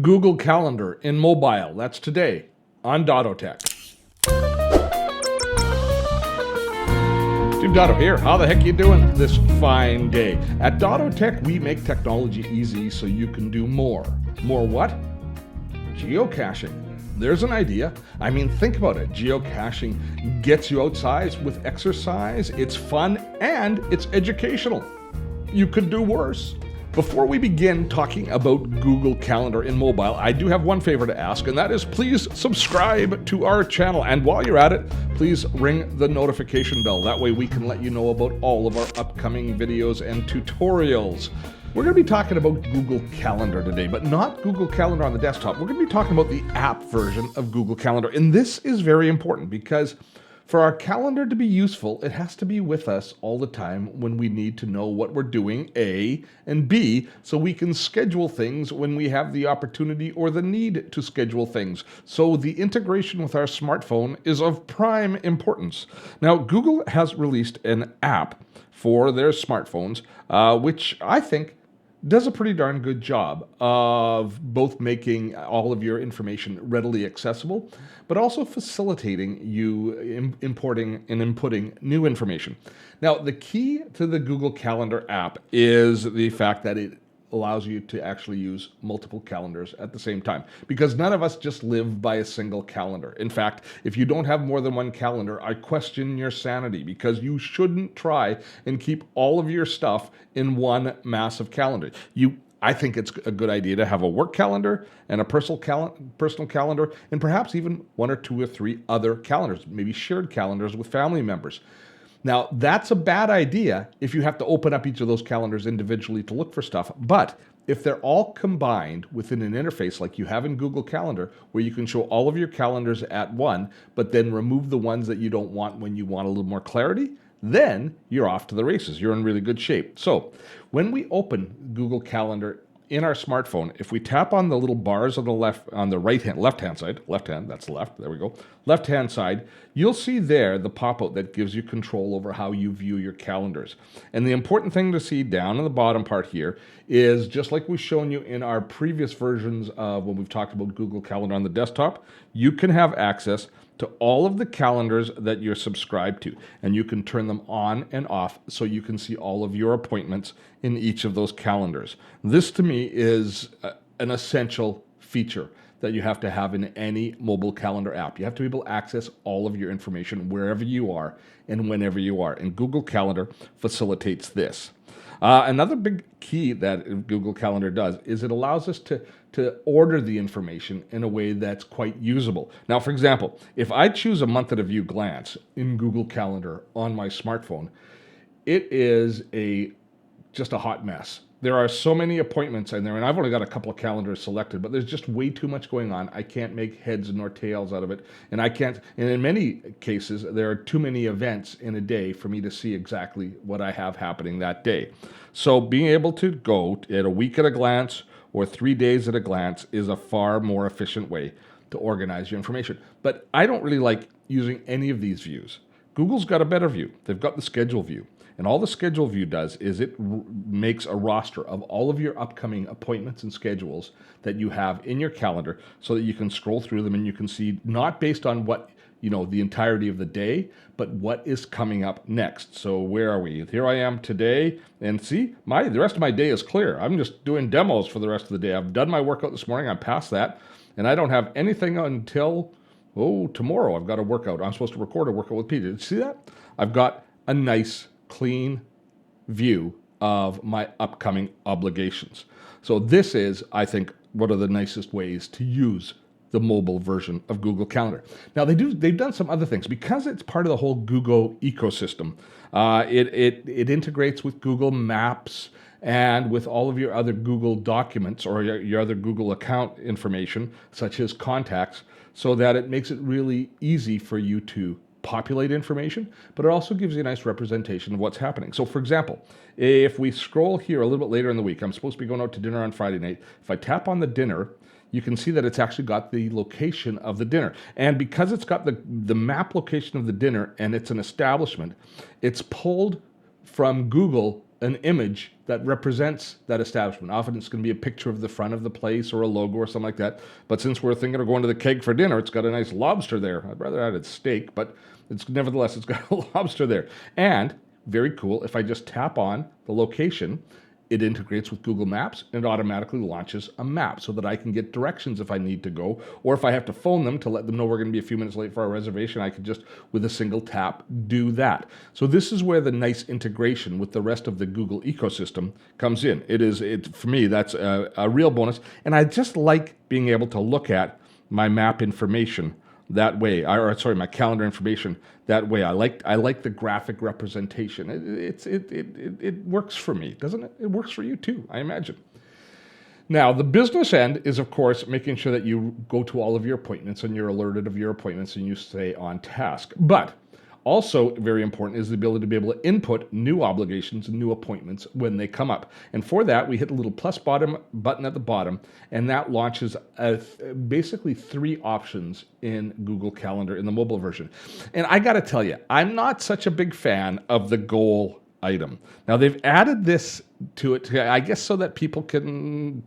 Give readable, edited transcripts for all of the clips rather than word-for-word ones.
Google Calendar in mobile. That's today on dottotech. Steve Dotto here. How the heck you doing this fine day? At dottotech, we make technology easy so you can do more. More what? Geocaching. There's an idea. I mean, think about it. Geocaching gets you outside with exercise, it's fun, and it's educational. You could do worse. Before we begin talking about Google Calendar in mobile, I do have one favor to ask, and that is please subscribe to our channel. And while you're at it, please ring the notification bell. That way we can let you know about all of our upcoming videos and tutorials. We're going to be talking about Google Calendar today, but not Google Calendar on the desktop. We're going to be talking about the app version of Google Calendar. And this is very important because for our calendar to be useful, it has to be with us all the time when we need to know what we're doing, A, and B, so we can schedule things when we have the opportunity or the need to schedule things. So the integration with our smartphone is of prime importance. Now, Google has released an app for their smartphones, which I think does a pretty darn good job of both making all of your information readily accessible, but also facilitating you importing and inputting new information. Now, the key to the Google Calendar app is the fact that it allows you to actually use multiple calendars at the same time, because none of us just live by a single calendar. In fact, if you don't have more than one calendar, I question your sanity, because you shouldn't try and keep all of your stuff in one massive calendar. I think it's a good idea to have a work calendar and a personal calendar, and perhaps even one or two or three other calendars, maybe shared calendars with family members. Now, that's a bad idea if you have to open up each of those calendars individually to look for stuff. But if they're all combined within an interface like you have in Google Calendar, where you can show all of your calendars at one, but then remove the ones that you don't want when you want a little more clarity, then you're off to the races. You're in really good shape. So when we open Google Calendar in our smartphone, if we tap on the little bars on the left-hand side, that's left, there we go, left-hand side, you'll see there the pop-out that gives you control over how you view your calendars. And the important thing to see down in the bottom part here is, just like we've shown you in our previous versions of when we've talked about Google Calendar on the desktop, you can have access to all of the calendars that you're subscribed to, and you can turn them on and off so you can see all of your appointments in each of those calendars. This to me is an essential feature that you have to have in any mobile calendar app. You have to be able to access all of your information wherever you are and whenever you are, and Google Calendar facilitates this. Another big key that Google Calendar does is it allows us to order the information in a way that's quite usable. Now, for example, if I choose a month at a view glance in Google Calendar on my smartphone, it is just a hot mess. There are so many appointments in there, and I've only got a couple of calendars selected, but there's just way too much going on. I can't make heads nor tails out of it, and in many cases, there are too many events in a day for me to see exactly what I have happening that day. So being able to go at a week at a glance or 3 days at a glance is a far more efficient way to organize your information. But I don't really like using any of these views. Google's got a better view. They've got the schedule view. And all the schedule view does is it makes a roster of all of your upcoming appointments and schedules that you have in your calendar, so that you can scroll through them and you can see, not based on what, the entirety of the day, but what is coming up next. So where are we? Here I am today, and see, the rest of my day is clear. I'm just doing demos for the rest of the day. I've done my workout this morning. I'm past that, and I don't have anything until, tomorrow. I've got a workout. I'm supposed to record a workout with Peter. Did you see that? I've got a nice clean view of my upcoming obligations. So this is, I think, one of the nicest ways to use the mobile version of Google Calendar. Now they've done some other things because it's part of the whole Google ecosystem. It integrates with Google Maps and with all of your other Google documents or your other Google account information, such as contacts, so that it makes it really easy for you to populate information, but it also gives you a nice representation of what's happening. So for example, if we scroll here a little bit later in the week, I'm supposed to be going out to dinner on Friday night. If I tap on the dinner, you can see that it's actually got the location of the dinner. And because it's got the map location of the dinner and it's an establishment, it's pulled from Google an image that represents that establishment. Often it's going to be a picture of the front of the place or a logo or something like that. But since we're thinking of going to the Keg for dinner, it's got a nice lobster there. I'd rather add steak, but it's nevertheless, it's got a lobster there. And very cool, if I just tap on the location, it integrates with Google Maps and it automatically launches a map so that I can get directions if I need to go, or if I have to phone them to let them know we're going to be a few minutes late for our reservation, I can just, with a single tap, do that. So this is where the nice integration with the rest of the Google ecosystem comes in. For me, that's a real bonus. And I just like being able to look at my map information that way, my calendar information that way. I like the graphic representation. It works for me, doesn't it? It works for you too, I imagine. Now, the business end is, of course, making sure that you go to all of your appointments and you're alerted of your appointments and you stay on task. But also very important is the ability to be able to input new obligations and new appointments when they come up. And for that, we hit the little plus button at the bottom, and that launches basically 3 options in Google Calendar in the mobile version. And I got to tell you, I'm not such a big fan of the goal item. Now, they've added this to it, I guess, so that people can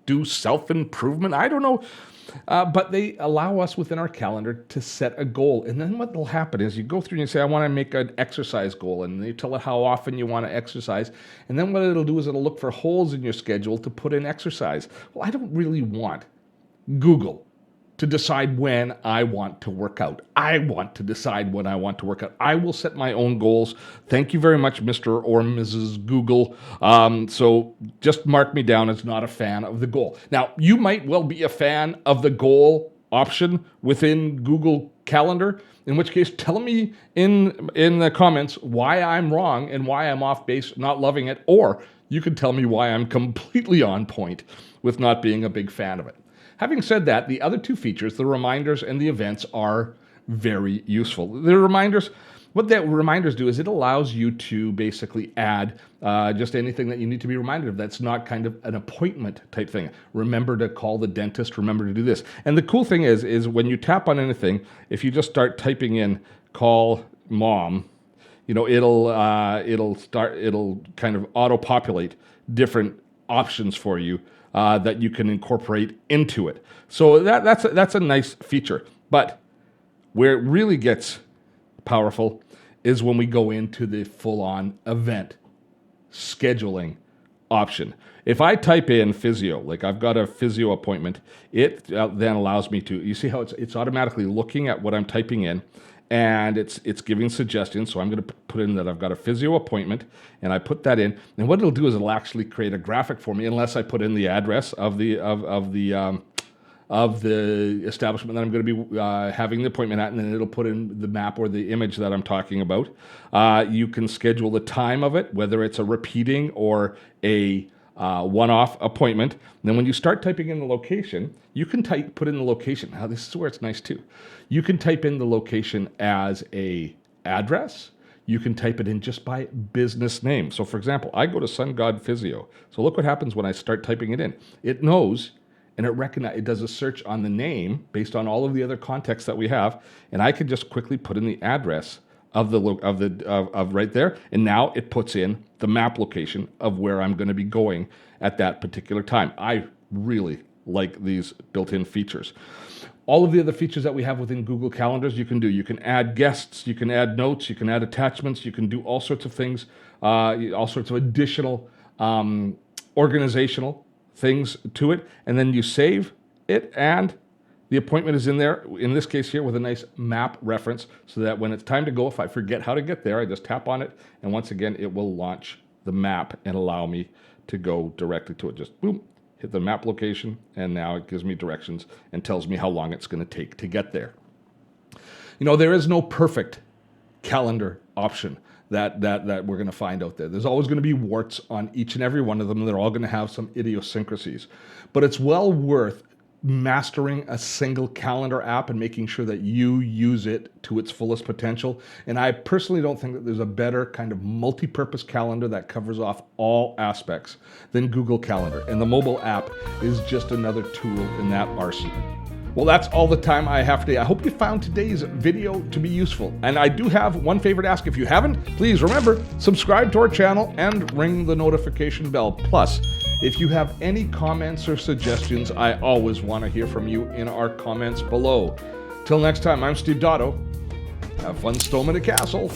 do self-improvement. I don't know. But they allow us within our calendar to set a goal. And then what will happen is you go through and you say, I want to make an exercise goal. And you tell it how often you want to exercise. And then what it'll do is it'll look for holes in your schedule to put in exercise. Well, I don't really want Google to decide when I want to work out. I want to decide when I want to work out. I will set my own goals. Thank you very much, Mr. or Mrs. Google. So just mark me down as not a fan of the goal. Now, you might well be a fan of the goal option within Google Calendar, in which case tell me in the comments why I'm wrong and why I'm off base, not loving it, or you can tell me why I'm completely on point with not being a big fan of it. Having said that, the other 2 features, the reminders and the events, are very useful. The reminders, what the reminders do is it allows you to basically add just anything that you need to be reminded of that's not kind of an appointment type thing. Remember to call the dentist, remember to do this. And the cool thing is when you tap on anything, if you just start typing in call mom, it'll kind of auto-populate different options for you that you can incorporate into it. So that's a nice feature. But where it really gets powerful is when we go into the full-on event scheduling option. If I type in physio, like I've got a physio appointment, it then allows me to, you see how it's automatically looking at what I'm typing in, and it's giving suggestions. So I'm going to put in that I've got a physio appointment, and I put that in. And what it'll do is it'll actually create a graphic for me, unless I put in the address of the establishment that I'm going to be having the appointment at, and then it'll put in the map or the image that I'm talking about. You can schedule the time of it, whether it's a repeating or a one-off appointment. And then when you start typing in the location, you can put in the location. Now, this is where it's nice too. You can type in the location as a address. You can type it in just by business name. So for example, I go to Sun God Physio. So look what happens when I start typing it in. It knows and it does a search on the name based on all of the other contexts that we have, and I can just quickly put in the address of right there, and now it puts in the map location of where I'm going to be going at that particular time. I really like these built-in features. All of the other features that we have within Google Calendars you can do. You can add guests, you can add notes, you can add attachments, you can do all sorts of things, all sorts of additional organizational things to it, and then you save it, and the appointment is in there, in this case here, with a nice map reference, so that when it's time to go, if I forget how to get there, I just tap on it, and once again, it will launch the map and allow me to go directly to it. Just boom, hit the map location, and now it gives me directions and tells me how long it's going to take to get there. You know, there is no perfect calendar option that we're going to find out there. There's always going to be warts on each and every one of them. They're all going to have some idiosyncrasies. But it's well worth mastering a single calendar app and making sure that you use it to its fullest potential. And I personally don't think that there's a better kind of multi-purpose calendar that covers off all aspects than Google Calendar. And the mobile app is just another tool in that arsenal. Well, that's all the time I have today. I hope you found today's video to be useful. And I do have one favor to ask. If you haven't, please remember, subscribe to our channel and ring the notification bell. Plus, if you have any comments or suggestions, I always want to hear from you in our comments below. Till next time, I'm Steve Dotto. Have fun storming a castle.